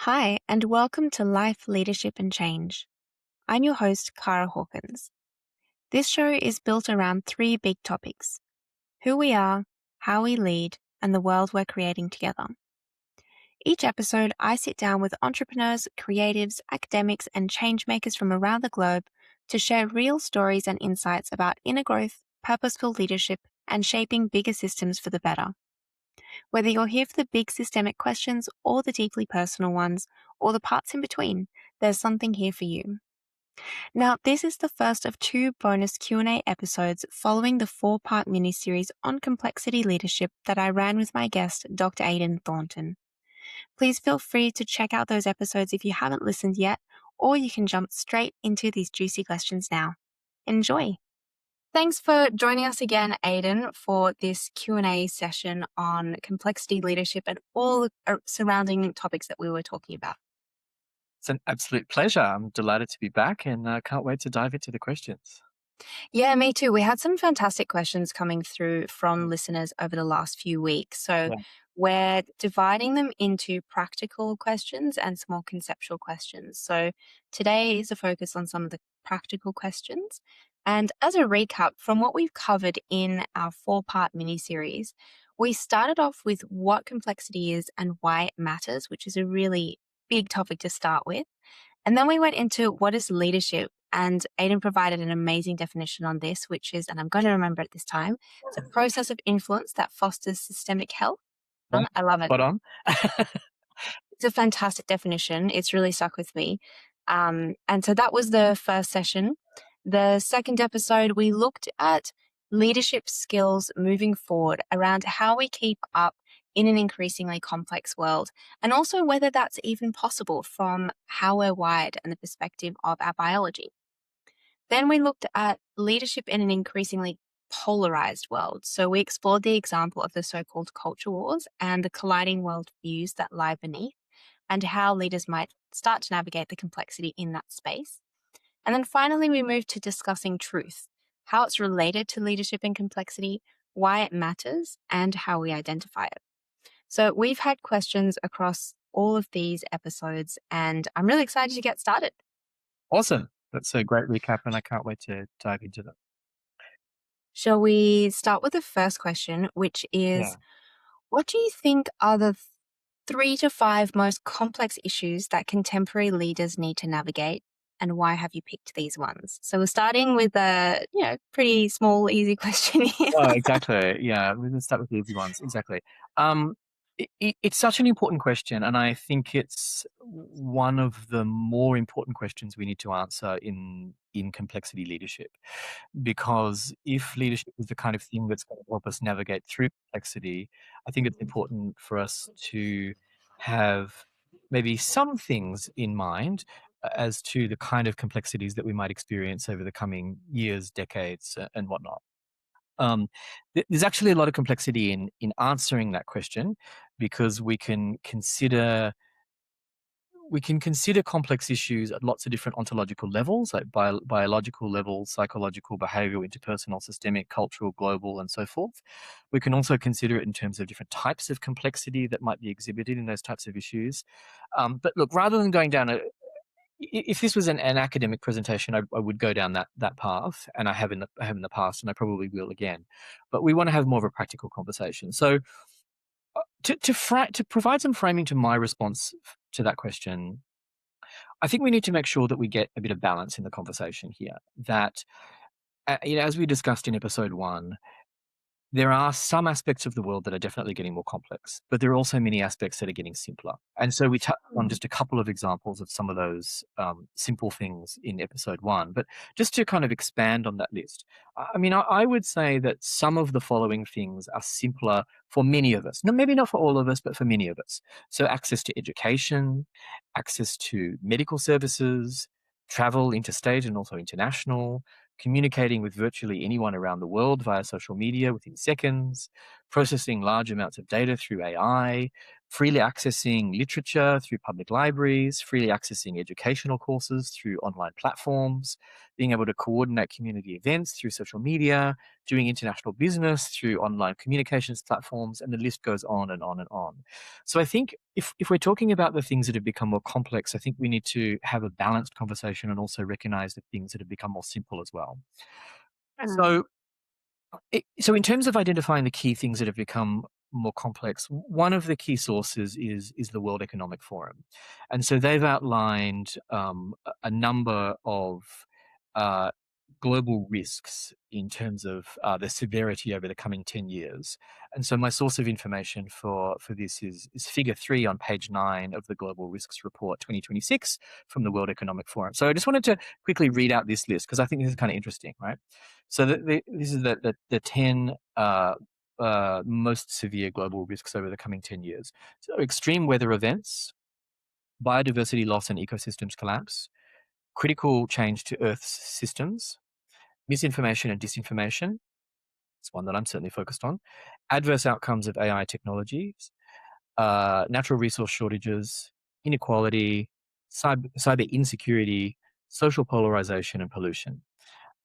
Hi, and welcome to Life, Leadership and Change. I'm your host, Cara Hawkins. This show is built around three big topics: who we are, how we lead, and the world we're creating together. Each episode, I sit down with entrepreneurs, creatives, academics, and change makers from around the globe to share real stories and insights about inner growth, purposeful leadership, and shaping bigger systems for the better. Whether you're here for the big systemic questions or the deeply personal ones, or the parts in between, there's something here for you. Now, this is the first of two bonus Q&A episodes following the 4-part mini-series on complexity leadership that I ran with my guest, Dr. Aiden Thornton. Please feel free to check out those episodes if you haven't listened yet, or you can jump straight into these juicy questions now. Enjoy! Thanks for joining us again, Aiden, for this Q&A session on complexity leadership and all surrounding topics that we were talking about. It's an absolute pleasure. I'm delighted to be back and can't wait to dive into the questions. Yeah, me too. We had some fantastic questions coming through from listeners over the last few weeks. So Yeah. we're dividing them into practical questions and some more conceptual questions. So today is a focus on some of the practical questions. And as a recap from what we've covered in our 4-part mini series, we started off with what complexity is and why it matters, which is a really big topic to start with. And then we went into what is leadership, and Aiden provided an amazing definition on this, which is, and I'm going to remember it this time, it's a process of influence that fosters systemic health. Yeah. I love it. Spot on. It's a fantastic definition. It's really stuck with me. And so that was the first session. The second episode, we looked at leadership skills moving forward around how we keep up in an increasingly complex world, and also whether that's even possible from how we're wired and the perspective of our biology. Then we looked at leadership in an increasingly polarized world. So we explored the example of the so-called culture wars and the colliding worldviews that lie beneath, and how leaders might start to navigate the complexity in that space. And then finally, we moved to discussing truth, how it's related to leadership and complexity, why it matters, and how we identify it. So we've had questions across all of these episodes, and I'm really excited to get started. Awesome. That's a great recap, and I can't wait to dive into that. Shall we start with the first question, which is, Yeah. what do you think are the 3 to 5 most complex issues that contemporary leaders need to navigate, and why have you picked these ones? So we're starting with a, pretty small, easy question here. Oh, exactly. Yeah, we're going to start with the easy ones. Exactly. Um, it's such an important question, and I think it's one of the more important questions we need to answer in complexity leadership. Because if leadership is the kind of thing that's going to help us navigate through complexity, I think it's important for us to have maybe some things in mind as to the kind of complexities that we might experience over the coming years, decades, and whatnot. Um, there's actually a lot of complexity in answering that question, because we can consider complex issues at lots of different ontological levels, like biological levels, psychological, behavioral, interpersonal, systemic, cultural, global, and so forth. We can also consider it in terms of different types of complexity that might be exhibited in those types of issues. But look, rather than going down if this was an academic presentation, I would go down that path, and I have in the past, and I probably will again. But we want to have more of a practical conversation. So to provide some framing to my response to that question, I think we need to make sure that we get a bit of balance in the conversation here. That, as we discussed in episode 1, there are some aspects of the world that are definitely getting more complex, but there are also many aspects that are getting simpler. And so we touched on just a couple of examples of some of those simple things in episode 1. But just to kind of expand on that list, I would say that some of the following things are simpler for many of us. No, maybe not for all of us, but for many of us. So access to education, access to medical services, travel interstate and also international, communicating with virtually anyone around the world via social media within seconds, processing large amounts of data through AI, freely accessing literature through public libraries, freely accessing educational courses through online platforms, being able to coordinate community events through social media, doing international business through online communications platforms, and the list goes on and on and on. So I think if we're talking about the things that have become more complex, I think we need to have a balanced conversation and also recognize the things that have become more simple as well. Mm. So so in terms of identifying the key things that have become more complex, one of the key sources is the World Economic Forum, and so they've outlined a number of uh, global risks in terms of the severity over the coming 10 years. And so my source of information for this is Figure 3 on page 9 of the Global Risks Report 2026 from the World Economic Forum. So I just wanted to quickly read out this list because I think this is kind of interesting, right? So this is the 10 most severe global risks over the coming 10 years. So extreme weather events, biodiversity loss and ecosystems collapse, critical change to Earth's systems, misinformation and disinformation. It's one that I'm certainly focused on. Adverse outcomes of AI technologies, natural resource shortages, inequality, cyber insecurity, social polarization, and pollution.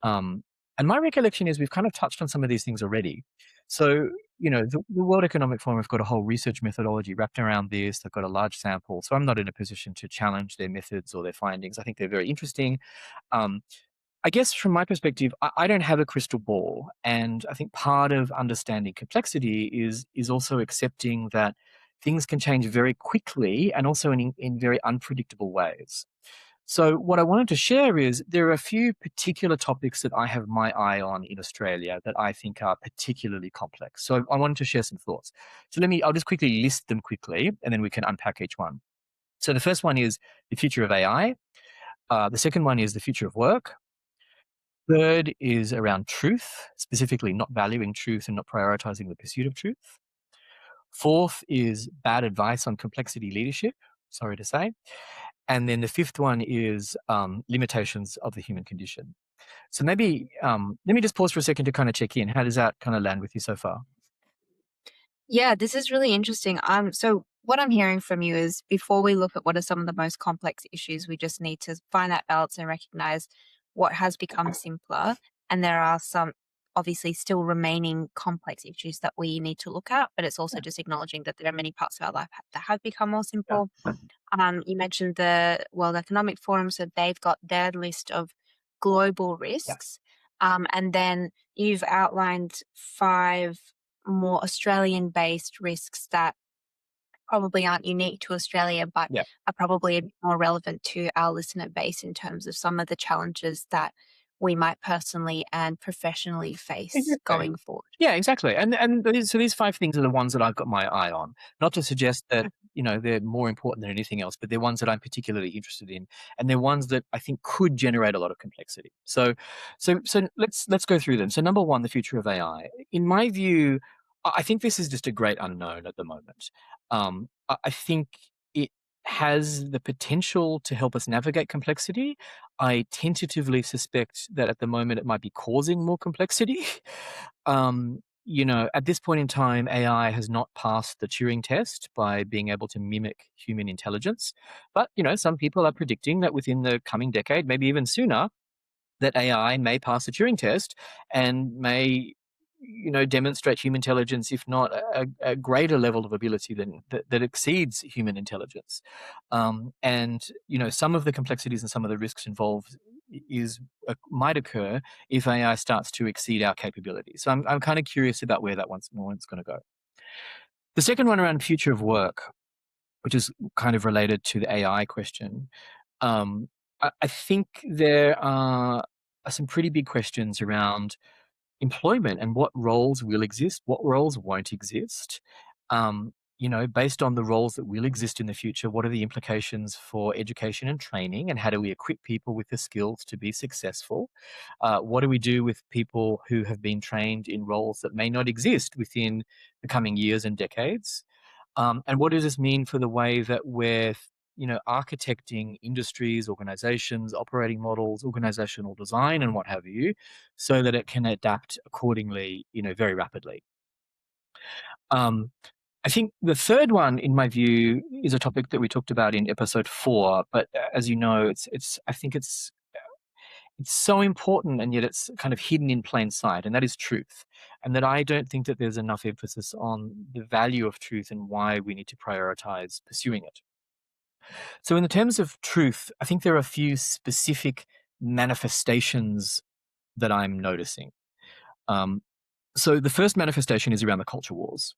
Um, and my recollection is we've kind of touched on some of these things already. So, the World Economic Forum have got a whole research methodology wrapped around this. They've got a large sample. So I'm not in a position to challenge their methods or their findings. I think they're very interesting. Um, I guess from my perspective, I don't have a crystal ball. And I think part of understanding complexity is also accepting that things can change very quickly and also in very unpredictable ways. So what I wanted to share is there are a few particular topics that I have my eye on in Australia that I think are particularly complex. So I wanted to share some thoughts. So I'll just quickly list them quickly and then we can unpack each one. So the first one is the future of AI. The second one is the future of work. Third is around truth, specifically not valuing truth and not prioritizing the pursuit of truth. Fourth is bad advice on complexity leadership, sorry to say. And then the fifth one is limitations of the human condition. So maybe let me just pause for a second to kind of check in. How does that kind of land with you so far? Yeah, this is really interesting. So what I'm hearing from you is before we look at what are some of the most complex issues, we just need to find that balance and recognize what has become simpler. And there are some obviously still remaining complex issues that we need to look at, but it's also just acknowledging that there are many parts of our life that have become more Yeah. simple. You mentioned the World Economic Forum, so they've got their list of global Yeah. risks. And then you've outlined five more Australian based risks that probably aren't unique to Australia, but Yeah. are probably a bit more relevant to our listener base in terms of some of the challenges that we might personally and professionally face Exactly. going forward. Yeah, exactly. So these five things are the ones that I've got my eye on. Not to suggest that they're more important than anything else, but they're ones that I'm particularly interested in, and they're ones that I think could generate a lot of complexity. So let's go through them. So number one, the future of AI. In my view, I think this is just a great unknown at the moment. I think it has the potential to help us navigate complexity. I tentatively suspect that at the moment it might be causing more complexity. At this point in time, AI has not passed the Turing test by being able to mimic human intelligence. But, some people are predicting that within the coming decade, maybe even sooner, that AI may pass the Turing test and may, demonstrate human intelligence, if not a greater level of ability that exceeds human intelligence. And some of the complexities and some of the risks involved might occur if AI starts to exceed our capabilities. So I'm kind of curious about where that one's going to go. The second one around future of work, which is kind of related to the AI question. I think there are some pretty big questions around employment and what roles will exist, what roles won't exist. Based on the roles that will exist in the future, what are the implications for education and training, and how do we equip people with the skills to be successful? What do we do with people who have been trained in roles that may not exist within the coming years and decades? And what does this mean for the way that we're architecting industries, organizations, operating models, organizational design, and what have you, so that it can adapt accordingly, very rapidly. Um, I think the third one, in my view, is a topic that we talked about in episode 4. But as you know, I think it's so important, and yet it's kind of hidden in plain sight, and that is truth. And that I don't think that there's enough emphasis on the value of truth and why we need to prioritize pursuing it. So, in the terms of truth, I think there are a few specific manifestations that I'm noticing. Um, so, the first manifestation is around the culture wars.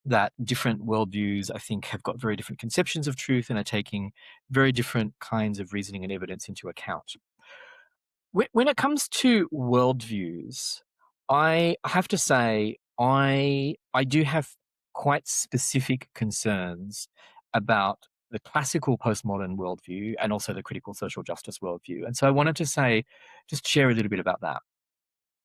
That different worldviews, I think, have got very different conceptions of truth and are taking very different kinds of reasoning and evidence into account. When it comes to worldviews, I have to say I do have quite specific concerns about the classical postmodern worldview and also the critical social justice worldview. And so I wanted to say, just share a little bit about that.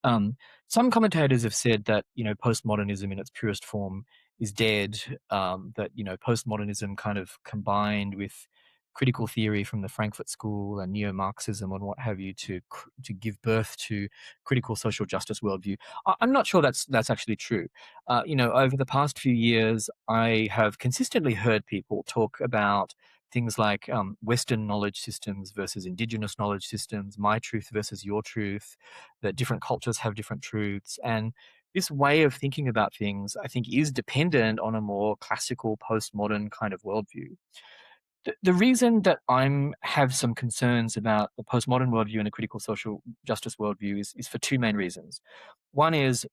Um, some commentators have said that postmodernism in its purest form is dead. That postmodernism kind of combined with critical theory from the Frankfurt School and neo-Marxism and what have you to give birth to critical social justice worldview. I'm not sure that's actually true. Over the past few years, I have consistently heard people talk about things like Western knowledge systems versus indigenous knowledge systems, my truth versus your truth, that different cultures have different truths. And this way of thinking about things, I think, is dependent on a more classical, postmodern kind of worldview. The reason that I'm have some concerns about the postmodern worldview and the critical social justice worldview is for two main reasons. One is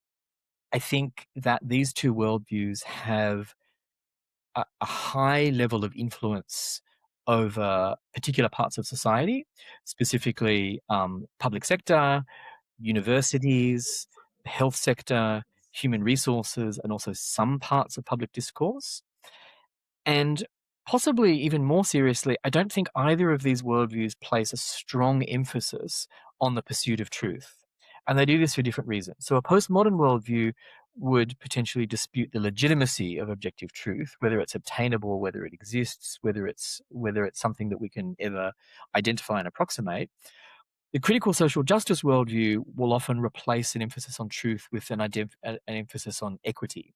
I think that these two worldviews have a high level of influence over particular parts of society, specifically public sector, universities, the health sector, human resources, and also some parts of public discourse. And possibly even more seriously, I don't think either of these worldviews place a strong emphasis on the pursuit of truth. And they do this for different reasons. So a postmodern worldview would potentially dispute the legitimacy of objective truth, whether it's obtainable, whether it exists, whether it's something that we can ever identify and approximate. The critical social justice worldview will often replace an emphasis on truth with an emphasis on equity.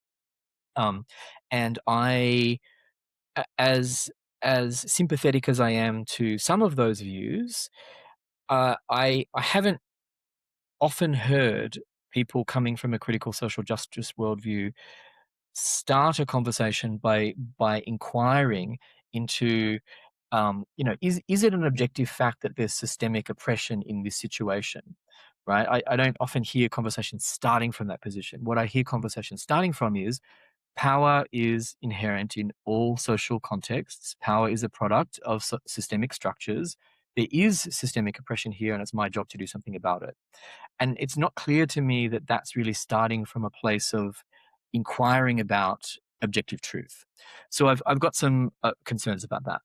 Um, and as sympathetic as I am to some of those views, I haven't often heard people coming from a critical social justice worldview start a conversation by inquiring into is it an objective fact that there's systemic oppression in this situation, right? I don't often hear conversations starting from that position. What I hear conversations starting from is power is inherent in all social contexts. Power is a product of systemic structures. There is systemic oppression here, and it's my job to do something about it. And it's not clear to me that that's really starting from a place of inquiring about objective truth. So I've got some concerns about that.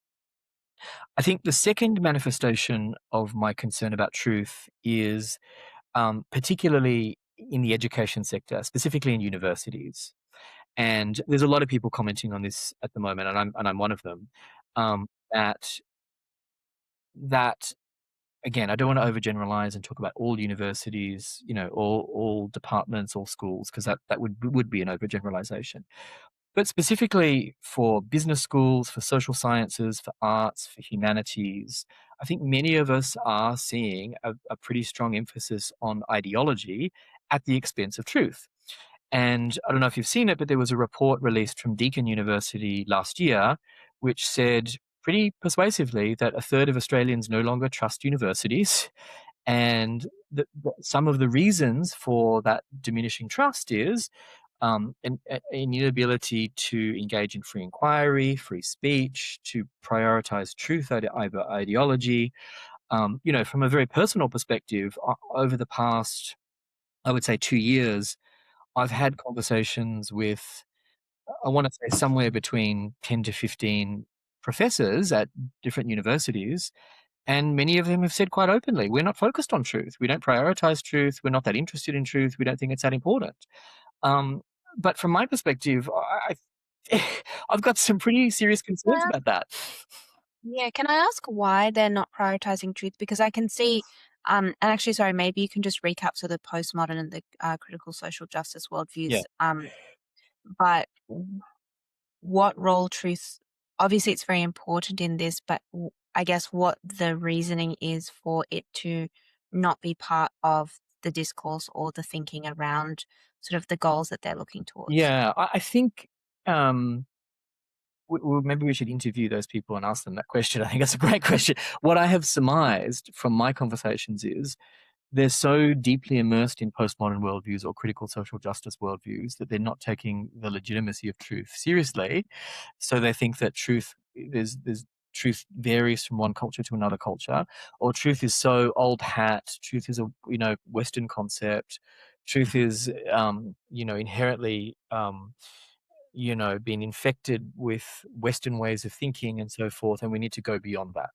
I think the second manifestation of my concern about truth is particularly in the education sector, specifically in universities. And there's a lot of people commenting on this at the moment, and I'm one of them. That that again, I don't want to overgeneralize and talk about all universities, all departments, all schools, because that would be an overgeneralization. But specifically for business schools, for social sciences, for arts, for humanities, I think many of us are seeing a pretty strong emphasis on ideology at the expense of truth. And I don't know if you've seen it, but there was a report released from Deakin University last year, which said pretty persuasively that a third of Australians no longer trust universities. And some of the reasons for that diminishing trust is an inability to engage in free inquiry, free speech, to prioritize truth over ideology. From a very personal perspective, over the past, I would say, 2 years, I've had conversations with, I want to say, somewhere between 10 to 15 professors at different universities. And many of them have said quite openly, we're not focused on truth. We don't prioritize truth. We're not that interested in truth. We don't think it's that important. Um, but from my perspective, I've got some pretty serious concerns Uh, about that. yeah, can I ask why they're not prioritizing truth? Because I can see, and actually, sorry, maybe you can just recap so the postmodern and the critical social justice Yeah. worldviews. But what role truth, obviously it's very important in this, but I guess what the reasoning is for it to not be part of the discourse or the thinking around sort of the goals that they're looking towards. Yeah, I think maybe we should interview those people and ask them that question. I think that's a great question. What I have surmised from my conversations is they're so deeply immersed in postmodern worldviews or critical social justice worldviews that they're not taking the legitimacy of truth seriously. So they think that truth varies from one culture to another culture, or truth is so old hat. Truth is a Western concept. Truth is inherently been infected with Western ways of thinking and so forth, and we need to go beyond that.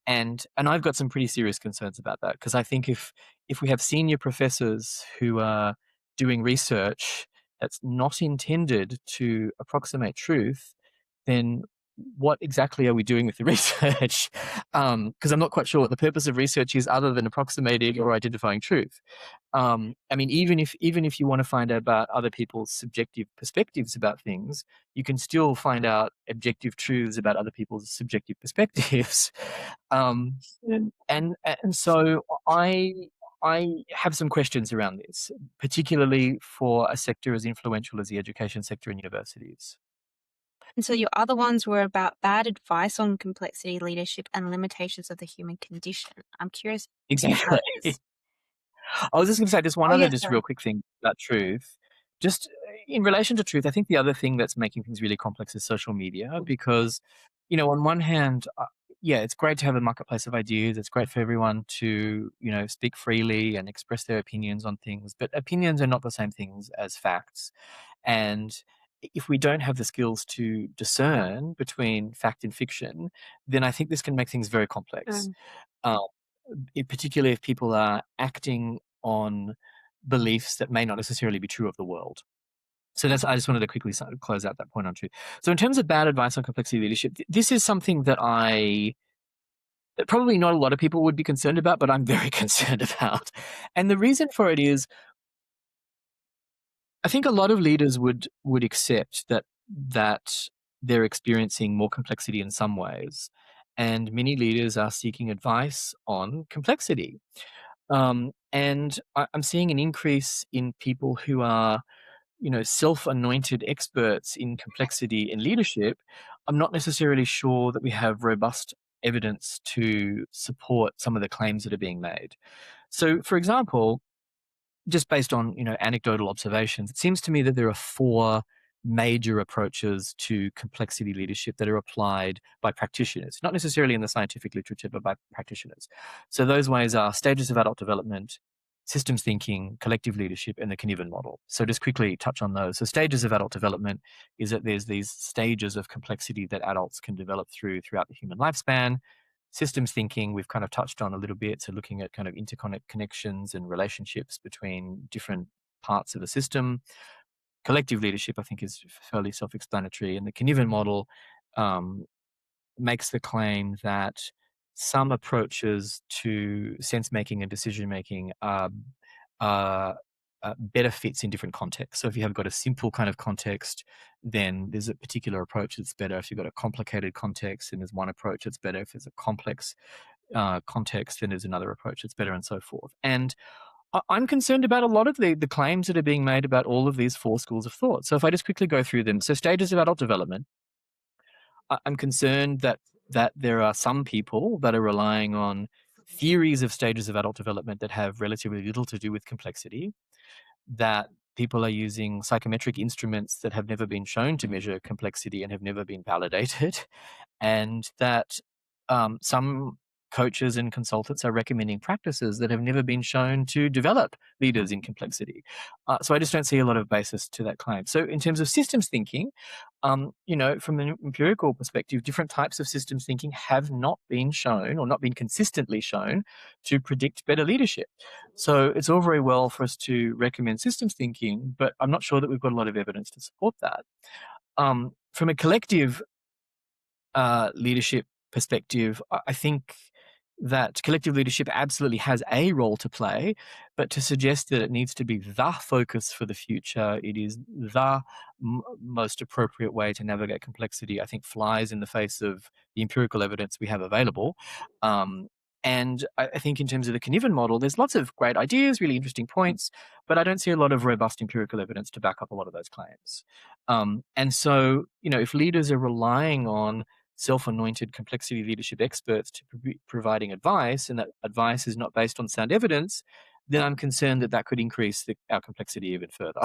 And I've got some pretty serious concerns about that, because I think if we have senior professors who are doing research that's not intended to approximate truth, then what exactly are we doing with the research? Because I'm not quite sure what the purpose of research is other than approximating or identifying truth. I mean, even if you want to find out about other people's subjective perspectives about things, you can still find out objective truths about other people's subjective perspectives. Um, and so I have some questions around this, particularly for a sector as influential as the education sector in universities. And so your other ones were about bad advice on complexity, leadership, and limitations of the human condition. I'm curious Exactly. about those. I was just going to say just one Oh, other yeah, just sorry. real quick thing about truth. Just in relation to truth, I think the other thing that's making things really complex is social media, because, on one hand, yeah, it's great to have a marketplace of ideas. It's great for everyone to, speak freely and express their opinions on things, but opinions are not the same things as facts. And if we don't have the skills to discern between fact and fiction, then I think this can make things very complex. Mm. Um, Particularly if people are acting on beliefs that may not necessarily be true of the world. So I just wanted to quickly close out that point on truth. So in terms of bad advice on complexity leadership, this is something that probably not a lot of people would be concerned about, but I'm very concerned about. And the reason for it is, I think a lot of leaders would accept that they're experiencing more complexity in some ways, and many leaders are seeking advice on complexity. And I'm seeing an increase in people who are, self-anointed experts in complexity in leadership. I'm not necessarily sure that we have robust evidence to support some of the claims that are being made. So, for example, just based on anecdotal observations, it seems to me that there are four major approaches to complexity leadership that are applied by practitioners, not necessarily in the scientific literature, but by practitioners. So those ways are stages of adult development, systems thinking, collective leadership, and the Cynefin model. So just quickly touch on those. So stages of adult development is that there's these stages of complexity that adults can develop throughout the human lifespan. Systems thinking, we've kind of touched on a little bit, so looking at kind of connections and relationships between different parts of a system. Collective leadership, I think, is fairly self-explanatory, and the Cynefin model um, makes the claim that some approaches to sense making and decision making are better fits in different contexts. So if you have got a simple kind of context, then there's a particular approach that's better. If you've got a complicated context, then there's one approach that's better. If there's a complex context, then there's another approach that's better, and so forth. And I'm concerned about a lot of the claims that are being made about all of these four schools of thought. So if I just quickly go through them. So stages of adult development, I'm concerned that there are some people that are relying on theories of stages of adult development that have relatively little to do with complexity, that people are using psychometric instruments that have never been shown to measure complexity and have never been validated, and that some coaches and consultants are recommending practices that have never been shown to develop leaders in complexity. So I just don't see a lot of basis to that claim. So in terms of systems thinking, from an empirical perspective, different types of systems thinking have not been shown or not been consistently shown to predict better leadership. So it's all very well for us to recommend systems thinking, but I'm not sure that we've got a lot of evidence to support that. From a collective leadership perspective, I think that collective leadership absolutely has a role to play, but to suggest that it needs to be the focus for the future, it is the most appropriate way to navigate complexity, I think flies in the face of the empirical evidence we have available. Um, and I think in terms of the Cynefin model, there's lots of great ideas, really interesting points, but I don't see a lot of robust empirical evidence to back up a lot of those claims. And so, if leaders are relying on self-anointed complexity leadership experts to be providing advice, and that advice is not based on sound evidence, then I'm concerned that that could increase our complexity even further.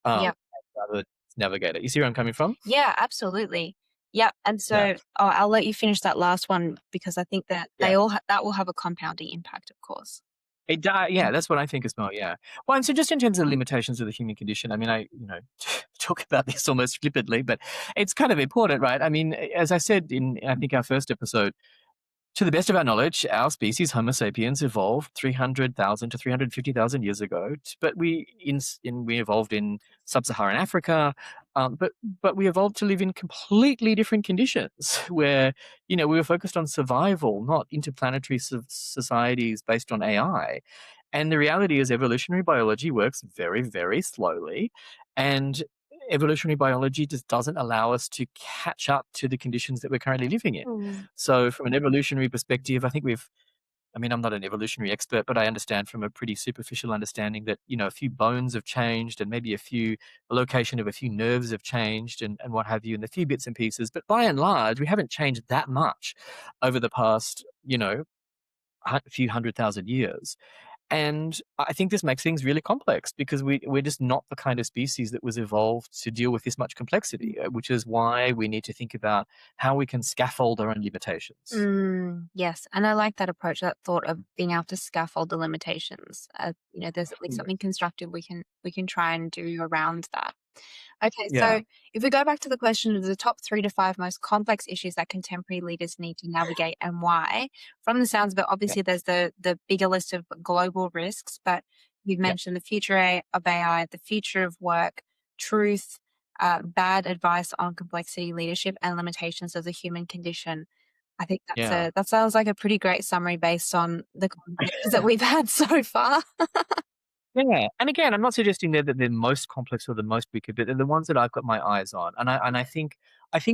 um, Yep. rather than navigate it. You see where I'm coming from? Yeah, absolutely. Yep. And Yeah, so I'll let you finish that last one because I think that yeah. that will have a compounding impact, of course. Yeah, Mm. that's what I think as well. Yeah. Well, and so just in terms of the limitations of the human condition, I mean, I talk about this almost flippantly, but it's kind of important, right? I mean, as I said in I think our first episode, to the best of our knowledge, our species, Homo sapiens, evolved 300,000 to 350,000 years ago. But we evolved in sub-Saharan Africa, but we evolved to live in completely different conditions, where we were focused on survival, not interplanetary societies based on AI. And the reality is, evolutionary biology works very, very slowly, and evolutionary biology just doesn't allow us to catch up to the conditions that we're currently living in. Mm. So from an evolutionary perspective, I mean, I'm not an evolutionary expert, but I understand from a pretty superficial understanding that, a few bones have changed, and maybe the location of a few nerves have changed, and what have you, and a few bits and pieces. But by and large, we haven't changed that much over the past, few 100,000 years. And I think this makes things really complex because we're just not the kind of species that was evolved to deal with this much complexity, which is why we need to think about how we can scaffold our own limitations. Yes, and I like that approach, that thought of being able to scaffold the limitations. There's at least Mm. something constructive we can try and do around that. Okay, Yeah, so if we go back to the question of the top 3 to 5 most complex issues that contemporary leaders need to navigate and why, from the sounds of it, yeah, obviously there's the bigger list of global risks, but you've yeah, mentioned the future of AI, the future of work, truth, bad advice on complexity leadership, and limitations of the human condition. I think yeah. that sounds like a pretty great summary based on the conversations that we've had so far. Yeah, and again, I'm not suggesting that they're most complex or the most wicked, but they're the ones that I've got my eyes on, and I think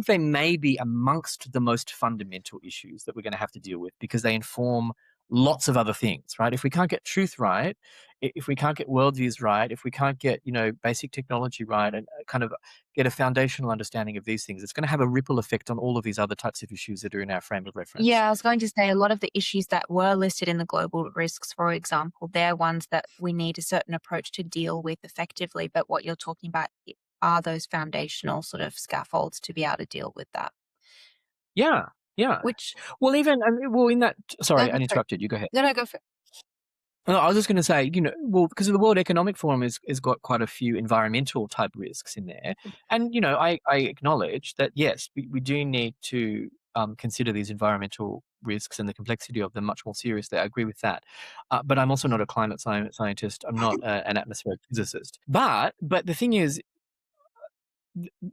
they may be amongst the most fundamental issues that we're going to have to deal with because they inform lots of other things, right? If we can't get truth right, if we can't get worldviews right, if we can't get basic technology right, and kind of get a foundational understanding of these things, it's going to have a ripple effect on all of these other types of issues that are in our frame of reference. Yeah, I was going to say a lot of the issues that were listed in the global risks, for example, they're ones that we need a certain approach to deal with effectively. But what you're talking about are those foundational sort of scaffolds to be able to deal with that. Yeah, yeah. Which Well, even in that. no, Sorry, I go for it. interrupted you. Go ahead. No, no, go for it. No, I was just going to say, well, because the World Economic Forum has got quite a few environmental type risks in there, and I acknowledge that yes, we do need to consider these environmental risks and the complexity of them much more seriously. I agree with that, but I'm also not a climate scientist. I'm not an atmospheric physicist. But the thing is,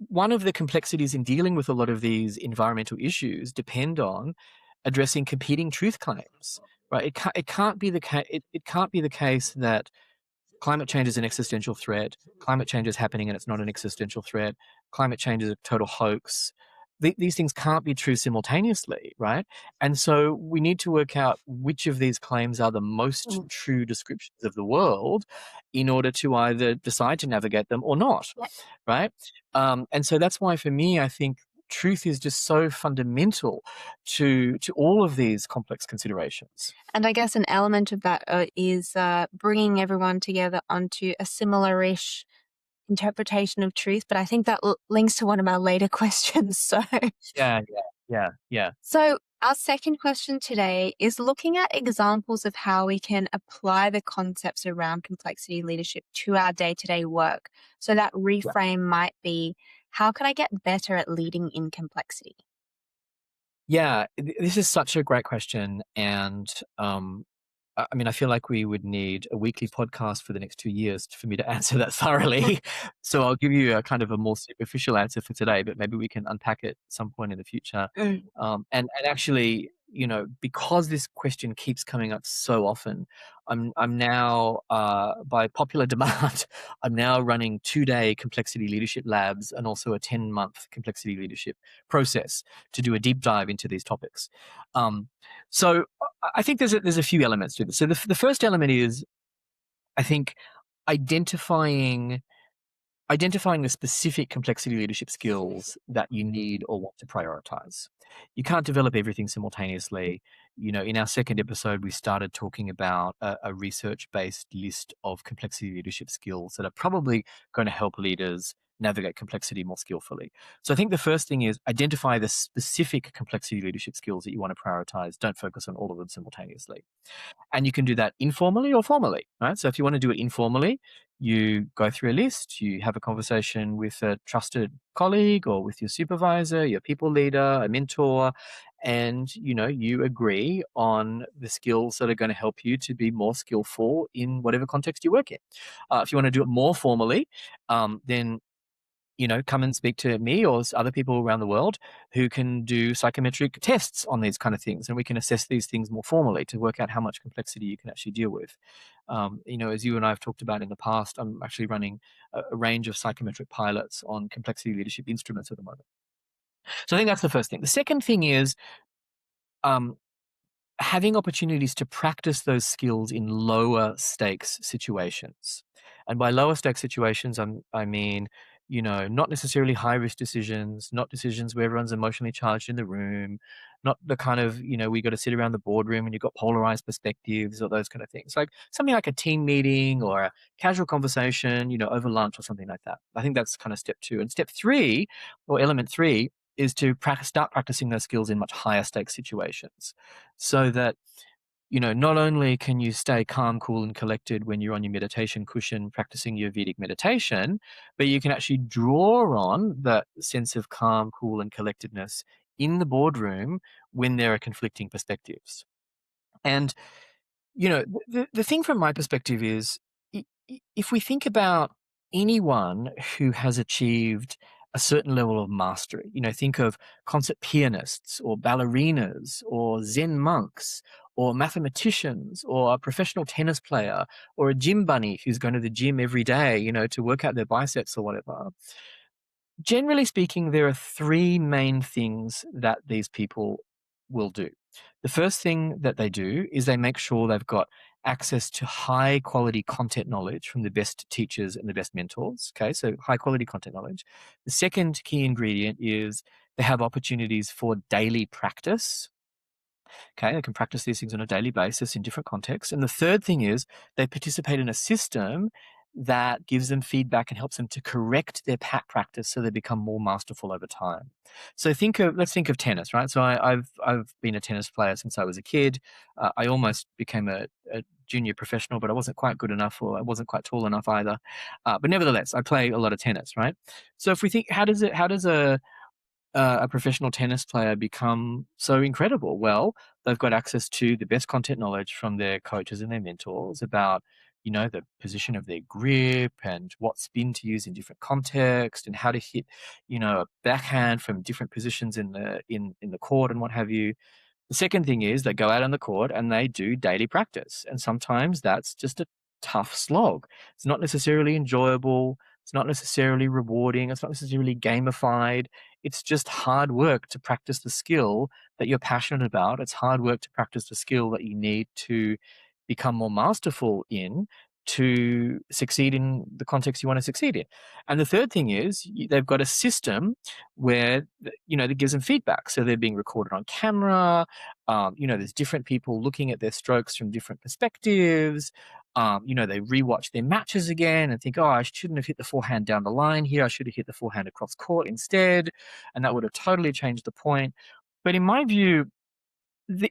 one of the complexities in dealing with a lot of these environmental issues depend on addressing competing truth claims, right? It can't be the case. It can't be the case that climate change is an existential threat. Climate change is happening and it's not an existential threat. Climate change is a total hoax. These things can't be true simultaneously, right? And so we need to work out which of these claims are the most Mm. true descriptions of the world in order to either decide to navigate them or not, Yeah. right? And so that's why, for me, I think truth is just so fundamental to all of these complex considerations. And I guess an element of that is bringing everyone together onto a similar-ish interpretation of truth. But I think that links to one of our later questions. Yeah, yeah, yeah, yeah. So, our second question today is looking at examples of how we can apply the concepts around complexity leadership to our day to day work. So, that reframe might be, how can I get better at leading in complexity? Yeah, this is such a great question, and I mean, I feel like we would need a weekly podcast for the next 2 years for me to answer that thoroughly. So I'll give you a kind of a more superficial answer for today, but maybe we can unpack it at some point in the future. Mm. And actually, because this question keeps coming up so often, I'm now, by popular demand, I'm now running 2-day complexity leadership labs and also a 10-month complexity leadership process to do a deep dive into these topics. So I think there's a few elements to this. So the first element is, I think, identifying the specific complexity leadership skills that you need or want to prioritize. You can't develop everything simultaneously. In our second episode, we started talking about a research-based list of complexity leadership skills that are probably going to help leaders navigate complexity more skillfully. So I think the first thing is identify the specific complexity leadership skills that you want to prioritize. Don't focus on all of them simultaneously. And you can do that informally or formally, right? So if you want to do it informally, you go through a list, you have a conversation with a trusted colleague or with your supervisor, your people leader, a mentor, and you agree on the skills that are going to help you to be more skillful in whatever context you work in. If you want to do it more formally, then come and speak to me or other people around the world who can do psychometric tests on these kind of things. And we can assess these things more formally to work out how much complexity you can actually deal with. As you and I have talked about in the past, I'm actually running a range of psychometric pilots on complexity leadership instruments at the moment. So I think that's the first thing. The second thing is, having opportunities to practice those skills in lower stakes situations. And by lower stakes situations, I mean, not necessarily high risk decisions, not decisions where everyone's emotionally charged in the room, not the kind of, we got to sit around the boardroom and you've got polarized perspectives or those kind of things. Like something like a team meeting or a casual conversation, over lunch or something like that. I think that's kind of step 2. And step 3, or element 3, is to start practicing those skills in much higher stakes situations, so that not only can you stay calm, cool, and collected when you're on your meditation cushion practicing your Vedic meditation, but you can actually draw on that sense of calm, cool, and collectedness in the boardroom when there are conflicting perspectives. And the thing from my perspective is, if we think about anyone who has achieved a certain level of mastery, think of concert pianists or ballerinas or Zen monks or mathematicians or a professional tennis player or a gym bunny who's going to the gym every day, to work out their biceps or whatever. Generally speaking, there are 3 main things that these people will do. The first thing that they do is they make sure they've got access to high quality content knowledge from the best teachers and the best mentors. Okay, so high quality content knowledge. The second key ingredient is they have opportunities for daily practice. Okay, they can practice these things on a daily basis in different contexts. And the third thing is they participate in a system that gives them feedback and helps them to correct their practice so they become more masterful over time. So let's think of tennis, right? So I've been a tennis player since I was a kid. I almost became a junior professional, but I wasn't quite good enough, or I wasn't quite tall enough either. But nevertheless, I play a lot of tennis, right? So if we think, how does a professional tennis player become so incredible? Well, they've got access to the best content knowledge from their coaches and their mentors about, the position of their grip and what spin to use in different contexts and how to hit, a backhand from different positions in the court and what have you. The second thing is they go out on the court and they do daily practice. And sometimes that's just a tough slog. It's not necessarily enjoyable. It's not necessarily rewarding. It's not necessarily gamified. It's just hard work to practice the skill that you're passionate about. It's hard work to practice the skill that you need to become more masterful in to succeed in the context you want to succeed in. And the third thing is they've got a system where, that gives them feedback. So they're being recorded on camera. There's different people looking at their strokes from different perspectives. They rewatch their matches again and think, oh, I shouldn't have hit the forehand down the line here. I should have hit the forehand across court instead. And that would have totally changed the point. But in my view,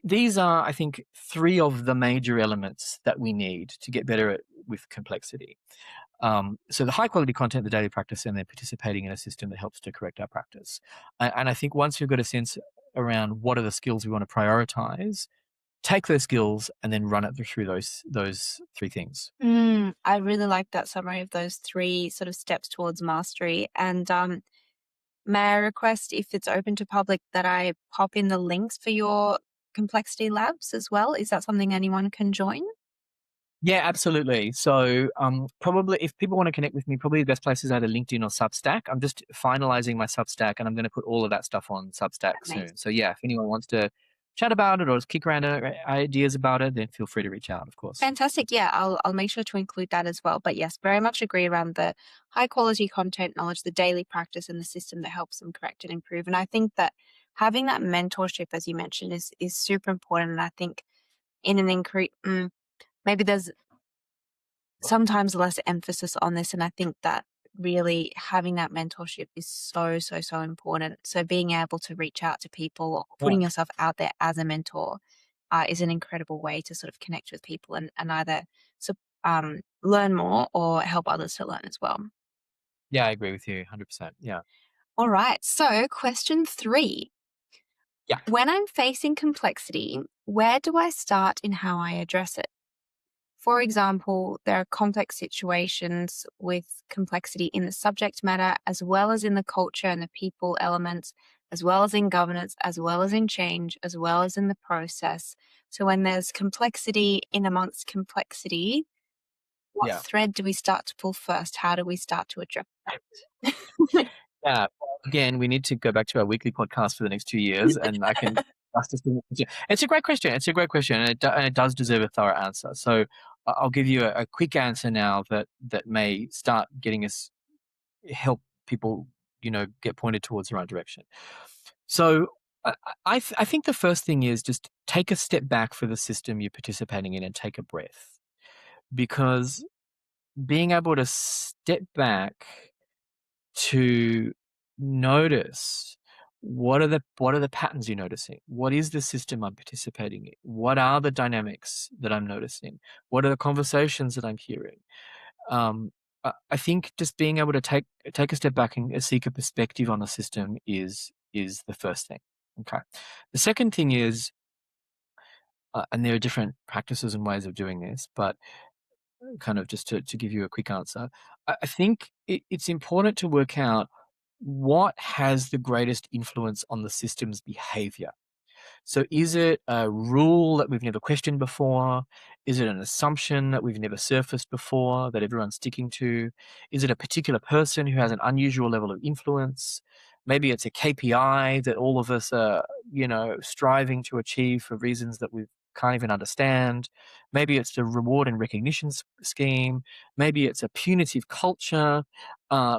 these are, I think, 3 of the major elements that we need to get better with complexity. So the high quality content, the daily practice, and then participating in a system that helps to correct our practice. And I think once we've got a sense around what are the skills we want to prioritize, take those skills and then run it through those 3 things. I really like that summary of those 3 sort of steps towards mastery. And may I request, if it's open to public, that I pop in the links for your complexity labs as well? Is that something anyone can join? Yeah, absolutely. So, probably if people want to connect with me, probably the best place is either LinkedIn or Substack. I'm just finalizing my Substack, and I'm going to put all of that stuff on Substack Amazing. soon. So, yeah, if anyone wants to chat about it or just kick around ideas about it, then feel free to reach out, of course. Fantastic. Yeah, I'll make sure to include that as well. But yes, very much agree around the high quality content knowledge, the daily practice, and the system that helps them correct and improve. And I think that having that mentorship, as you mentioned, is super important. And I think in an maybe there's sometimes less emphasis on this, and I think that really having that mentorship is so, so, so important. So being able to reach out to people, Yeah. putting yourself out there as a mentor, is an incredible way to sort of connect with people and either learn more or help others to learn as well. Yeah, I agree with you 100%. Yeah. All right. So question 3. Yeah. When I'm facing complexity, where do I start in how I address it? For example, there are complex situations with complexity in the subject matter, as well as in the culture and the people elements, as well as in governance, as well as in change, as well as in the process. So when there's complexity in amongst complexity, what Yeah. thread do we start to pull first? How do we start to address that? Yeah. Well, again, we need to go back to our weekly podcast for the next 2 years, and I can ask this thing. It's a great question. It's a great question, and it does deserve a thorough answer. So I'll give you a quick answer now that may start getting us help people, get pointed towards the right direction. So I think the first thing is just take a step back for the system you're participating in and take a breath, because being able to step back to notice what are the patterns you're noticing? What is the system I'm participating in? What are the dynamics that I'm noticing? What are the conversations that I'm hearing? I think just being able to take a step back and seek a perspective on the system is the first thing. Okay. The second thing is, and there are different practices and ways of doing this, but kind of just to give you a quick answer, I think it's important to work out what has the greatest influence on the system's behavior. So is it a rule that we've never questioned before? Is it an assumption that we've never surfaced before that everyone's sticking to? Is it a particular person who has an unusual level of influence? Maybe it's a KPI that all of us are, striving to achieve for reasons that we can't even understand. Maybe it's the reward and recognition scheme. Maybe it's a punitive culture.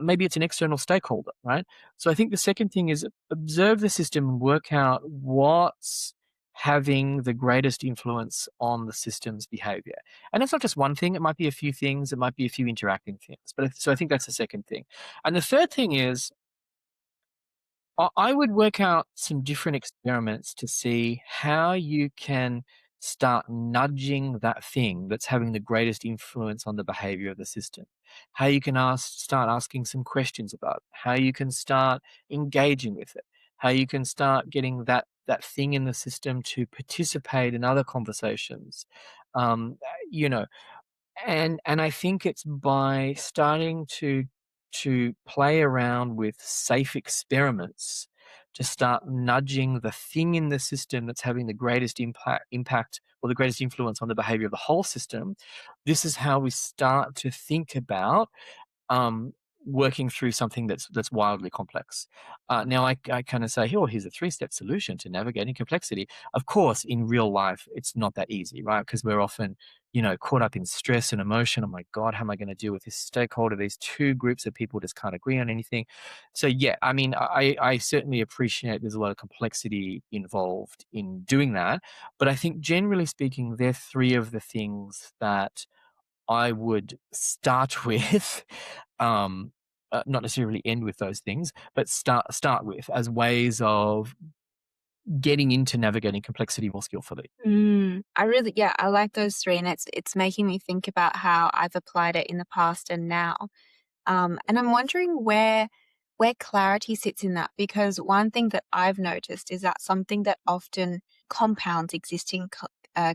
Maybe it's an external stakeholder, right? So I think the second thing is observe the system and work out what's having the greatest influence on the system's behavior. And it's not just one thing, it might be a few things, it might be a few interacting things. So I think that's the second thing. And the third thing is I would work out some different experiments to see how you can start nudging that thing that's having the greatest influence on the behavior of the system. How you can start asking some questions about it, how you can start engaging with it, how you can start getting that thing in the system to participate in other conversations. Um, you know, and I think it's by starting to play around with safe experiments to start nudging the thing in the system that's having the greatest impact or the greatest influence on the behavior of the whole system. This is how we start to think about um, working through something that's wildly complex. Now, I kind of say, oh, here's a three-step solution to navigating complexity. Of course, in real life, it's not that easy, right? Because we're often, caught up in stress and emotion. Oh my God, how am I going to deal with this stakeholder? These two groups of people just can't agree on anything. So yeah, I mean, I certainly appreciate there's a lot of complexity involved in doing that, but I think generally speaking, they're three of the things that I would start with, not necessarily end with those things, but start with as ways of getting into navigating complexity more skillfully. I like those three, and it's making me think about how I've applied it in the past and now. And I'm wondering where clarity sits in that, because one thing that I've noticed is that something that often compounds existing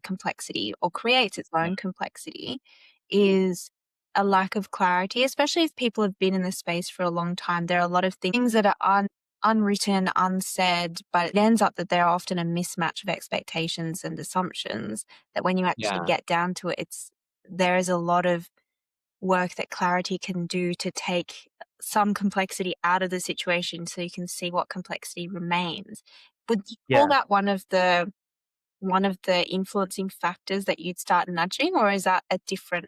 complexity or creates its Yeah. own complexity is a lack of clarity, especially if people have been in the space for a long time. There are a lot of things that are unwritten, unsaid, but it ends up that there are often a mismatch of expectations and assumptions that when you actually Yeah. get down to it, there is a lot of work that clarity can do to take some complexity out of the situation so you can see what complexity remains. Would you call Yeah. that one of the influencing factors that you'd start nudging, or is that a different?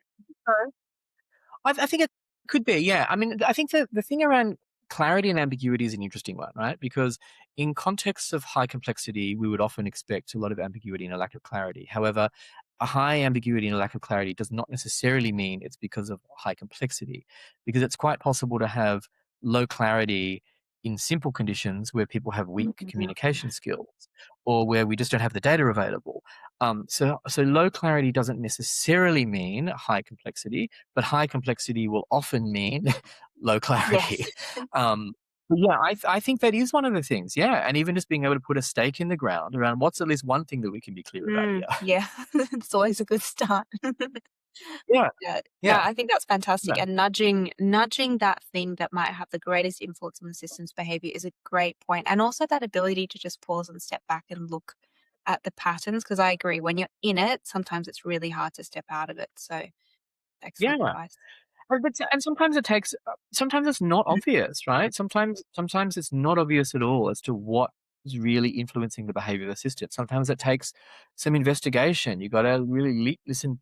I think it could be, yeah. I mean, I think the thing around clarity and ambiguity is an interesting one, right? Because in contexts of high complexity, we would often expect a lot of ambiguity and a lack of clarity. However, a high ambiguity and a lack of clarity does not necessarily mean it's because of high complexity, because it's quite possible to have low clarity in simple conditions where people have weak Mhm. communication skills or where we just don't have the data available. So low clarity doesn't necessarily mean high complexity, but high complexity will often mean low clarity. Yes. But yeah, I think that is one of the things. Yeah, and even just being able to put a stake in the ground around what's at least one thing that we can be clear about here. Yeah, it's always a good start. Yeah, Yeah, no, yeah, I think that's fantastic, yeah, and nudging that thing that might have the greatest influence on the system's behavior is a great point, and also that ability to just pause and step back and look at the patterns. Because I agree, when you're in it, sometimes it's really hard to step out of it, so excellent yeah. advice. And sometimes it takes. Sometimes it's not obvious, right? Sometimes it's not obvious at all as to what is really influencing the behavior of the system. Sometimes it takes some investigation. You got to really listen,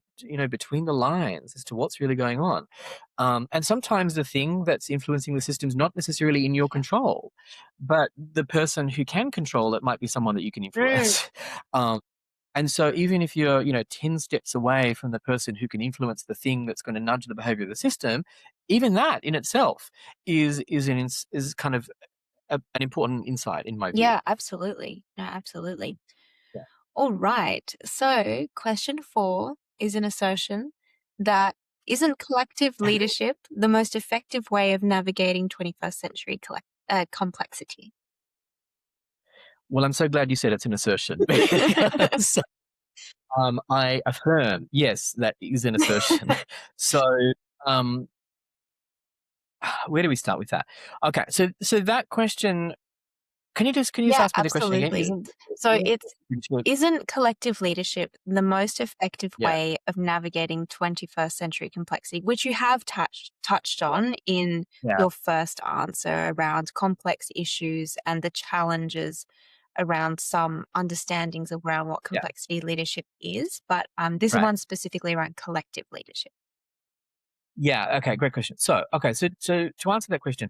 between the lines as to what's really going on. And sometimes the thing that's influencing the system is not necessarily in your Yeah. control, but the person who can control it might be someone that you can Mm. influence. Um, and so even if you're, 10 steps away from the person who can influence the thing that's going to nudge the behavior of the system, even that in itself is kind of an important insight in my view. Yeah, absolutely. No, absolutely. Yeah. All right. So, question 4 is an assertion that isn't collective leadership the most effective way of navigating 21st century complexity? Well, I'm so glad you said it's an assertion because I affirm, yes, that is an assertion. So, um, where do we start with that? Okay, so that question, can you just Yeah, ask me the question again? absolutely. So it's Isn't isn't collective leadership the most effective yeah, way of navigating 21st century complexity, which you have touched on in yeah, your first answer around complex issues and the challenges around some understandings around what yeah, complexity leadership is, but this right. one specifically around collective leadership. Yeah. Okay. Great question. So to answer that question,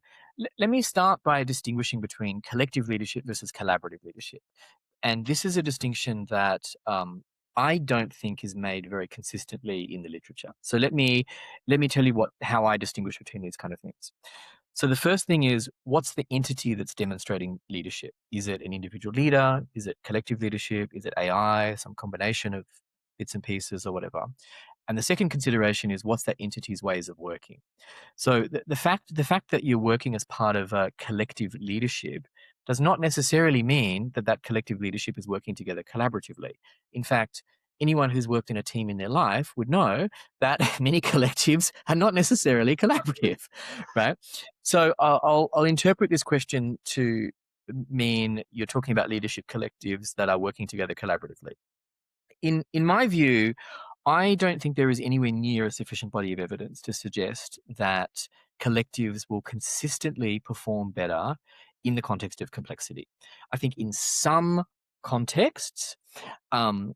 let me start by distinguishing between collective leadership versus collaborative leadership. And this is a distinction that I don't think is made very consistently in the literature. So let me tell you how I distinguish between these kind of things. So the first thing is, what's the entity that's demonstrating leadership? Is it an individual leader? Is it collective leadership? Is it AI? Some combination of bits and pieces or whatever. And the second consideration is, what's that entity's ways of working? So the fact that you're working as part of a collective leadership does not necessarily mean that that collective leadership is working together collaboratively. In fact, anyone who's worked in a team in their life would know that many collectives are not necessarily collaborative, right? So I'll interpret this question to mean you're talking about leadership collectives that are working together collaboratively. In my view, I don't think there is anywhere near a sufficient body of evidence to suggest that collectives will consistently perform better in the context of complexity. I think in some contexts,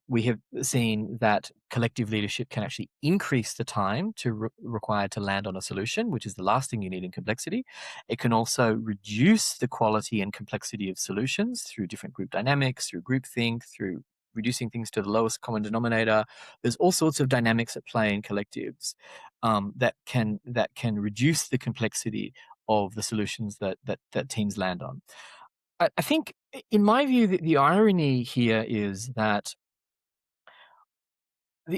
we have seen that collective leadership can actually increase the time required to land on a solution, which is the last thing you need in complexity. It can also reduce the quality and complexity of solutions through different group dynamics, through groupthink, through reducing things to the lowest common denominator. There's all sorts of dynamics at play in collectives that can reduce the complexity of the solutions that teams land on. I think, in my view, the irony here is that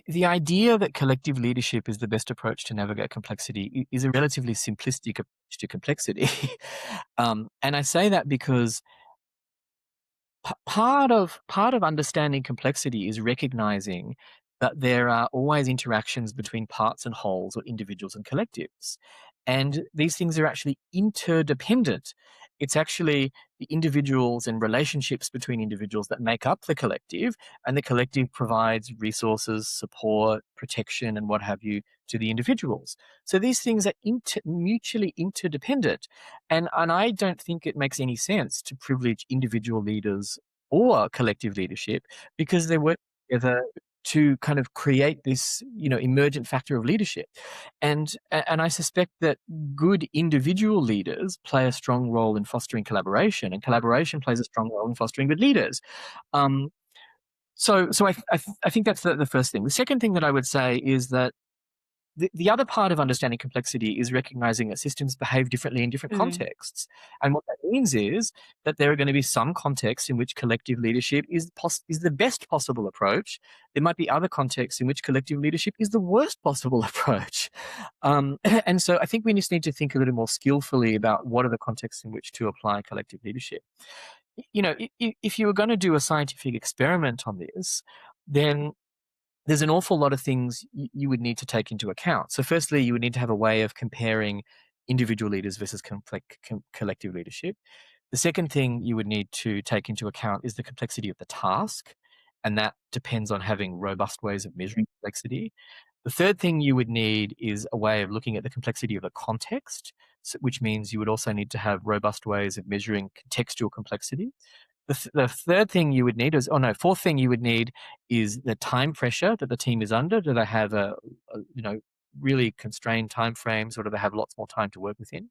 the idea that collective leadership is the best approach to navigate complexity is a relatively simplistic approach to complexity. And I say that because part of understanding complexity is recognizing that there are always interactions between parts and wholes or individuals and collectives. And these things are actually interdependent. It's actually the individuals and relationships between individuals that make up the collective, and the collective provides resources, support, protection, and what have you to the individuals. So these things are mutually interdependent. And I don't think it makes any sense to privilege individual leaders or collective leadership, because they work together to kind of create this, emergent factor of leadership. And I suspect that good individual leaders play a strong role in fostering collaboration, and collaboration plays a strong role in fostering good leaders. Um, so I think that's the first thing. The second thing that I would say is that the other part of understanding complexity is recognizing that systems behave differently in different Mm. contexts. And what that means is that there are going to be some contexts in which collective leadership is the best possible approach. There might be other contexts in which collective leadership is the worst possible approach. And so I think we just need to think a little more skillfully about what are the contexts in which to apply collective leadership. If you were going to do a scientific experiment on this, then there's an awful lot of things you would need to take into account. So firstly, you would need to have a way of comparing individual leaders versus collective leadership. The second thing you would need to take into account is the complexity of the task, and that depends on having robust ways of measuring complexity. The third thing you would need is a way of looking at the complexity of the context, which means you would also need to have robust ways of measuring contextual complexity. The third thing you would need is, fourth thing you would need is the time pressure that the team is under. Do they have really constrained time frames, or do they have lots more time to work within?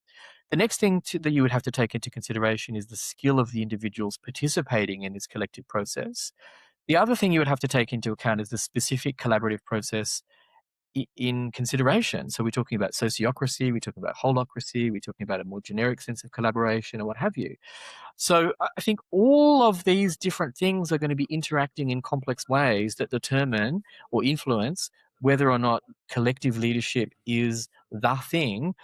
The next thing that you would have to take into consideration is the skill of the individuals participating in this collective process. The other thing you would have to take into account is the specific collaborative process in consideration. So we're talking about sociocracy, we're talking about holocracy, we're talking about a more generic sense of collaboration, and what have you. So I think all of these different things are going to be interacting in complex ways that determine or influence whether or not collective leadership is the thing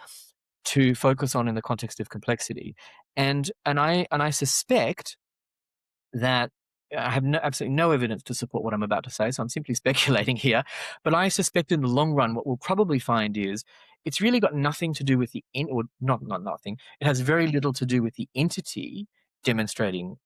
to focus on in the context of complexity. And I suspect that I have absolutely no evidence to support what I'm about to say, so I'm simply speculating here. But I suspect in the long run, what we'll probably find is it's really got nothing to do with or not nothing. It has very little to do with the entity demonstrating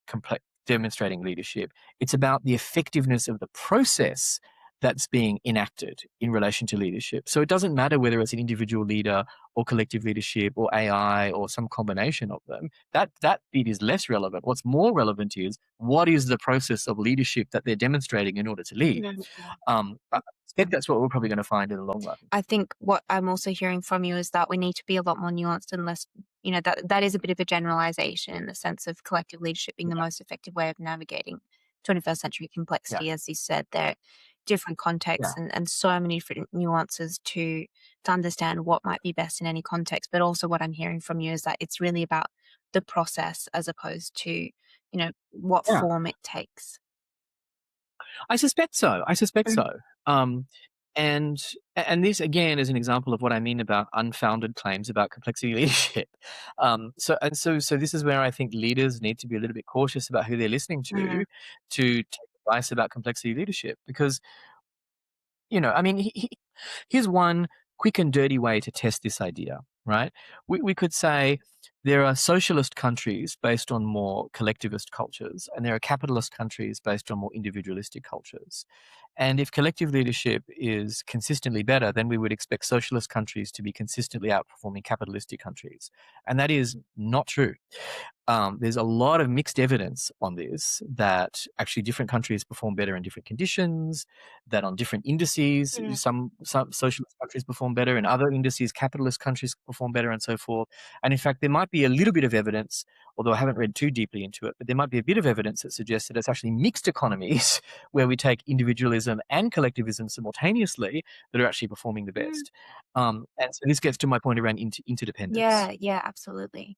leadership. It's about the effectiveness of the process that's being enacted in relation to leadership. So it doesn't matter whether it's an individual leader or collective leadership or AI or some combination of them. That bit is less relevant. What's more relevant is what is the process of leadership that they're demonstrating in order to lead. Mm. I suspect that's what we're probably going to find in the long run. I think what I'm also hearing from you is that we need to be a lot more nuanced and less, that is a bit of a generalization in the sense of collective leadership being the most effective way of navigating 21st century Yeah, complexity. As you said, there are different yeah, contexts and so many different nuances to understand what might be best in any context. But also what I'm hearing from you is that it's really about the process as opposed to, what yeah. form it takes. I suspect so. I suspect Mm. so. Um, and and this again is an example of what I mean about unfounded claims about complexity leadership. So this is where I think leaders need to be a little bit cautious about who they're listening Mm. to take advice about complexity leadership, because I mean, here's one quick and dirty way to test this idea, right? We could say there are socialist countries based on more collectivist cultures, and there are capitalist countries based on more individualistic cultures. And if collective leadership is consistently better, then we would expect socialist countries to be consistently outperforming capitalistic countries. And that is not true. There's a lot of mixed evidence on this, that actually different countries perform better in different conditions, that on different indices, Mm. some socialist countries perform better, in other indices, capitalist countries perform better, and so forth. And in fact, there might be a little bit of evidence, although I haven't read too deeply into it, but there might be a bit of evidence that suggests that it's actually mixed economies where we take individualism and collectivism simultaneously that are actually performing the Mm. best. And so this gets to my point around interdependence. Yeah, yeah, absolutely.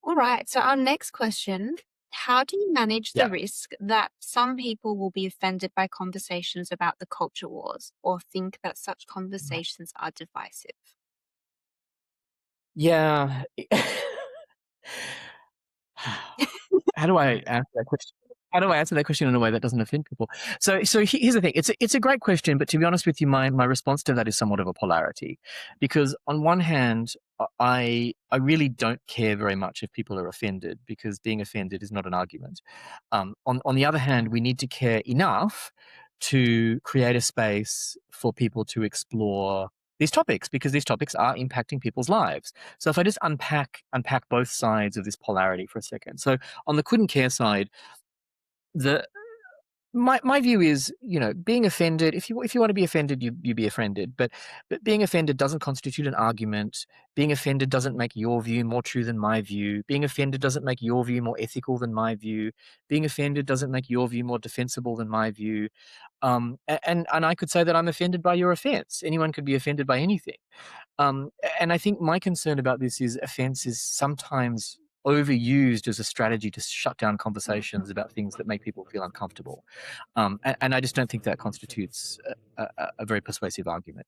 All right. So, our next question: how do you manage the Yeah. risk that some people will be offended by conversations about the culture wars or think that such conversations are divisive? Yeah. How do I answer that question? how do I answer that question in a way that doesn't offend people? So here's the thing. It's a great question, but to be honest with you, my response to that is somewhat of a polarity, because on one hand, I really don't care very much if people are offended, because being offended is not an argument. On the other hand, we need to care enough to create a space for people to explore these topics, because these topics are impacting people's lives. So if I just unpack both sides of this polarity for a second. So on the couldn't care side, the my view is, being offended, if you want to be offended, you be offended. But being offended doesn't constitute an argument. Being offended doesn't make your view more true than my view. Being offended doesn't make your view more ethical than my view. Being offended doesn't make your view more defensible than my view. And I could say that I'm offended by your offense. Anyone could be offended by anything. Um, and I think my concern about this is offense is sometimes overused as a strategy to shut down conversations about things that make people feel uncomfortable. And I just don't think that constitutes a very persuasive argument.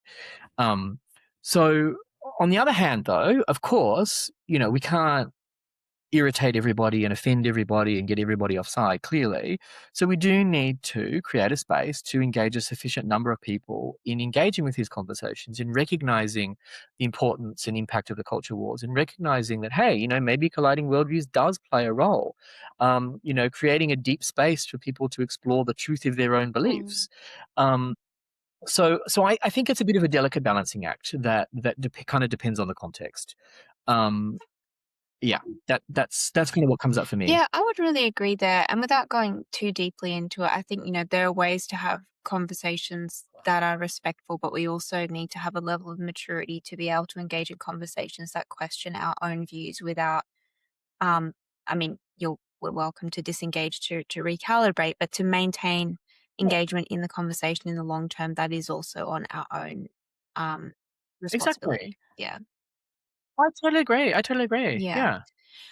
Um, so, on the other hand, though, of course, we can't irritate everybody and offend everybody and get everybody offside, clearly. So we do need to create a space to engage a sufficient number of people in engaging with these conversations, in recognizing the importance and impact of the culture wars, and recognizing that, hey, maybe colliding worldviews does play a role. Creating a deep space for people to explore the truth of their own Mm. beliefs. Um, so I think it's a bit of a delicate balancing act that kind of depends on the context. Um, yeah, that's kind of what comes up for me. Yeah, I would really agree there. And without going too deeply into it, I think, there are ways to have conversations that are respectful, but we also need to have a level of maturity to be able to engage in conversations that question our own views without, um, I mean, we're welcome to disengage to recalibrate, but to maintain Yeah, engagement in the conversation in the long term, that is also on our own um, exactly. responsibility. Yeah. I totally agree. I totally agree. Yeah. Yeah.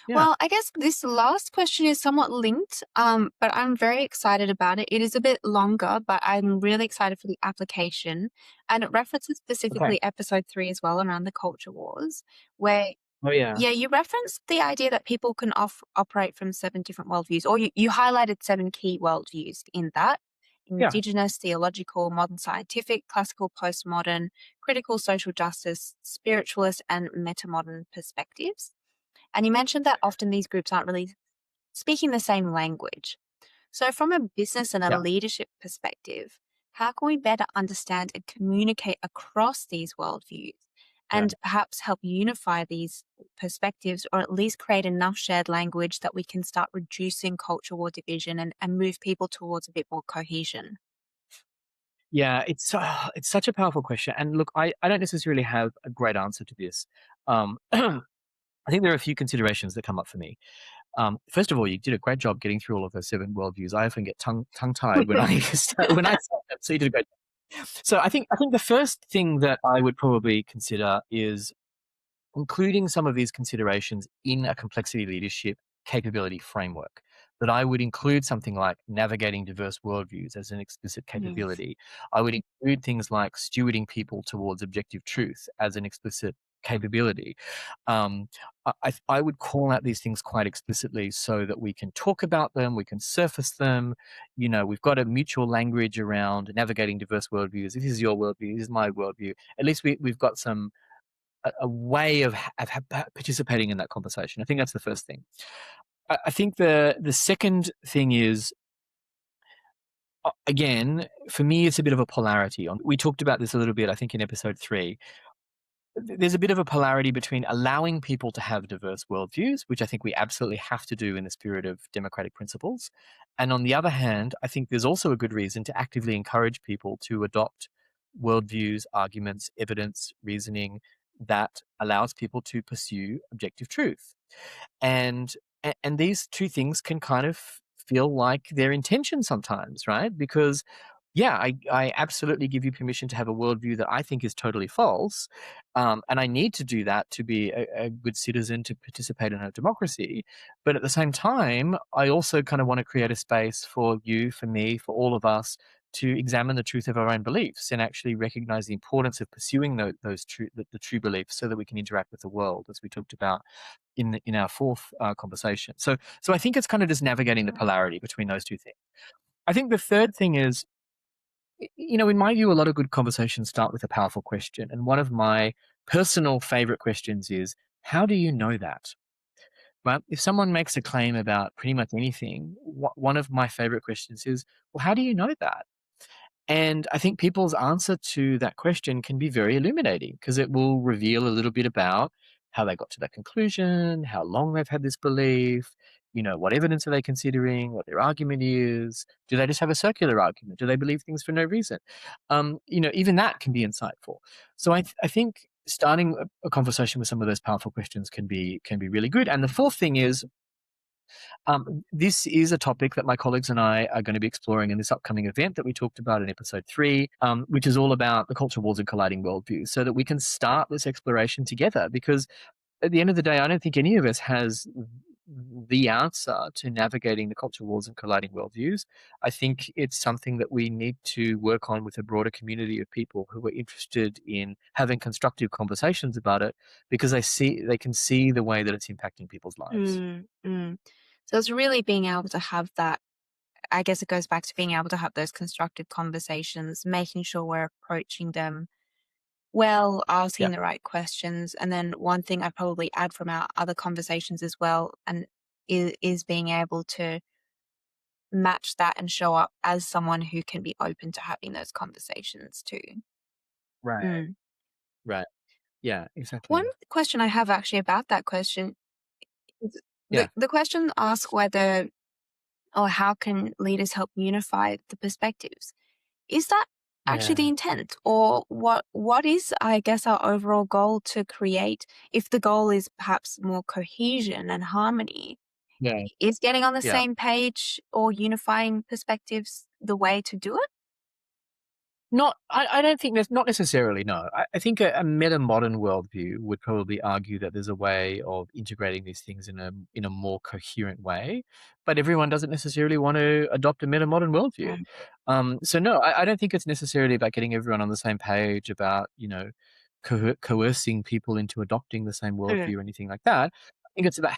Yeah. Well, I guess this last question is somewhat linked, but I'm very excited about it. It is a bit longer, but I'm really excited for the application. And it references Okay. specifically episode 3 as well around the culture wars, where, Oh, yeah. yeah, you referenced the idea that people can operate from 7 different worldviews, or you highlighted 7 key worldviews in that: Yeah. indigenous, theological, modern scientific, classical, postmodern, critical, social justice, spiritualist, and metamodern perspectives. And you mentioned that often these groups aren't really speaking the same language. So, from a business and a Yeah. leadership perspective, how can we better understand and communicate across these worldviews Yeah. and perhaps help unify these perspectives, or at least create enough shared language that we can start reducing culture war division and move people towards a bit more cohesion? Yeah, it's such a powerful question, and look, I don't necessarily have a great answer to this. I think there are a few considerations that come up for me. First of all, you did a great job getting through all of those 7 worldviews. I often get tongue-tied when I start them, so you did a great job. So I think the first thing that I would probably consider is including some of these considerations in a complexity leadership capability framework. That I would include something like navigating diverse worldviews as an explicit Yes. capability. I would include things like stewarding people towards objective truth as an explicit capability. Um, I would call out these things quite explicitly so that we can talk about them, we can surface them. We've got a mutual language around navigating diverse worldviews. This is your worldview, this is my worldview. At least we've got a way of participating in that conversation. I think that's the first thing. I think the second thing is, again, for me, it's a bit of a polarity. We talked about this a little bit, I think, in episode 3. There's a bit of a polarity between allowing people to have diverse worldviews, which I think we absolutely have to do in the spirit of democratic principles. And on the other hand, I think there's also a good reason to actively encourage people to adopt worldviews, arguments, evidence, reasoning that allows people to pursue objective truth. And these two things can kind of feel like their intention sometimes, right? Because yeah, I absolutely give you permission to have a worldview that I think is totally false, and I need to do that to be a good citizen to participate in a democracy. But at the same time, I also kind of want to create a space for you, for me, for all of us to examine the truth of our own beliefs and actually recognize the importance of pursuing the true beliefs so that we can interact with the world, as we talked about in our fourth conversation. So I think it's kind of just navigating the polarity between those two things. I think the third thing is, in my view, a lot of good conversations start with a powerful question. And one of my personal favorite questions is, how do you know that? Right? If someone makes a claim about pretty much anything, one of my favorite questions is, well, how do you know that? And I think people's answer to that question can be very illuminating because it will reveal a little bit about how they got to that conclusion, how long they've had this belief, what evidence are they considering, what their argument is. Do they just have a circular argument? Do they believe things for no reason? Even that can be insightful. So I think starting a conversation with some of those powerful questions can be really good. And the fourth thing is, this is a topic that my colleagues and I are going to be exploring in this upcoming event that we talked about in episode 3, which is all about the cultural wars and colliding worldviews, so that we can start this exploration together. Because at the end of the day, I don't think any of us has the answer to navigating the cultural wars and colliding worldviews. I think it's something that we need to work on with a broader community of people who are interested in having constructive conversations about it, because they can see the way that it's impacting people's lives. So it's really being able to have that. I guess it goes back to being able to have those constructive conversations, making sure we're approaching them well, Yeah. asking the right questions. And then one thing I'd probably add from our other conversations as well, and is being able to match that and show up as someone who can be open to having those conversations too. Right. Mm. Right. Yeah, One exactly. question I have actually about that question is Yeah. the question asks whether or how can leaders help unify the perspectives. Is that actually the Yeah. intent? Or what is, I guess, our overall goal to create? If the goal is perhaps more cohesion and harmony, Yeah. is getting on the Yeah. same page or unifying perspectives the way to do it? I don't think there's not necessarily, no. I think a meta-modern worldview would probably argue that there's a way of integrating these things in a more coherent way, but everyone doesn't necessarily want to adopt a meta-modern worldview. Mm. So no, I don't think it's necessarily about getting everyone on the same page about, coercing people into adopting the same Mm. worldview or anything like that. I think it's about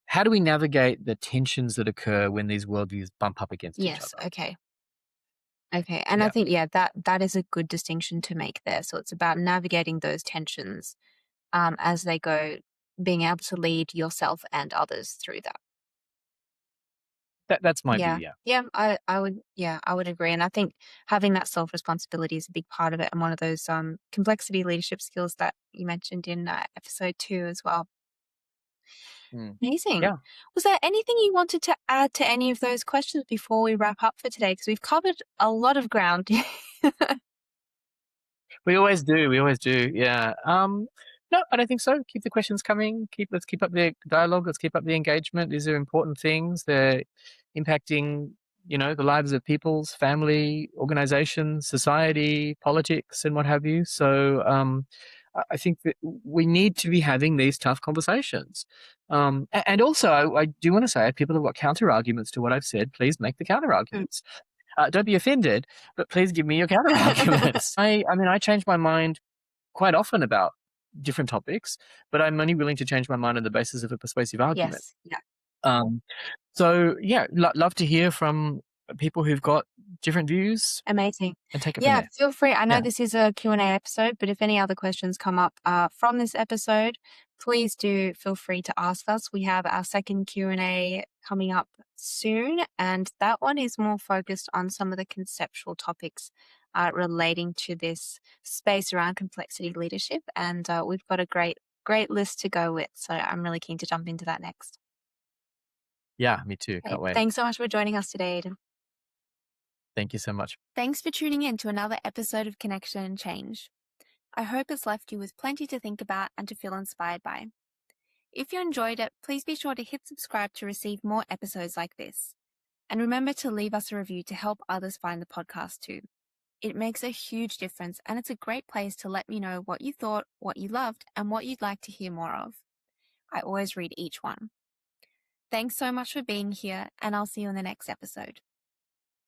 how do we navigate the tensions that occur when these worldviews bump up against each Yes. other? Okay. Okay. And I Yeah. think, yeah, that is a good distinction to make there. So it's about navigating those tensions as they go, being able to lead yourself and others through that. That's my view, Yeah. yeah. Yeah, I would agree. And I think having that self-responsibility is a big part of it and one of those complexity leadership skills that you mentioned in episode 2 as well. Mm. Amazing. Yeah. Was there anything you wanted to add to any of those questions before we wrap up for today? Because we've covered a lot of ground. We always do. We always do. Yeah. No, I don't think so. Keep the questions coming. Let's keep up the dialogue. Let's keep up the engagement. These are important things. They're impacting, the lives of people's family, organizations, society, politics, and what have you. So, I think that we need to be having these tough conversations. And also, I do want to say, if people have got counter arguments to what I've said, please make the counter Mm. arguments. Don't be offended, but please give me your counter arguments. I mean, I change my mind quite often about different topics, but I'm only willing to change my mind on the basis of a persuasive argument. Yes. Yeah. Um, so yeah, love to hear from people who've got different views Amazing. and take it from Yeah, there. feel free. I know Yeah. this is a Q&A episode, but if any other questions come up from this episode, please do feel free to ask us. We have our second Q&A coming up soon, and that one is more focused on some of the conceptual topics relating to this space around complexity leadership, and we've got a great list to go with, so I'm really keen to jump into that next. Yeah, me too. Okay, Can't wait. thanks so much for joining us today, Aiden. Thank you so much. Thanks for tuning in to another episode of Connection and Change. I hope it's left you with plenty to think about and to feel inspired by. If you enjoyed it, please be sure to hit subscribe to receive more episodes like this. And remember to leave us a review to help others find the podcast too. It makes a huge difference and it's a great place to let me know what you thought, what you loved, and what you'd like to hear more of. I always read each one. Thanks so much for being here, and I'll see you in the next episode.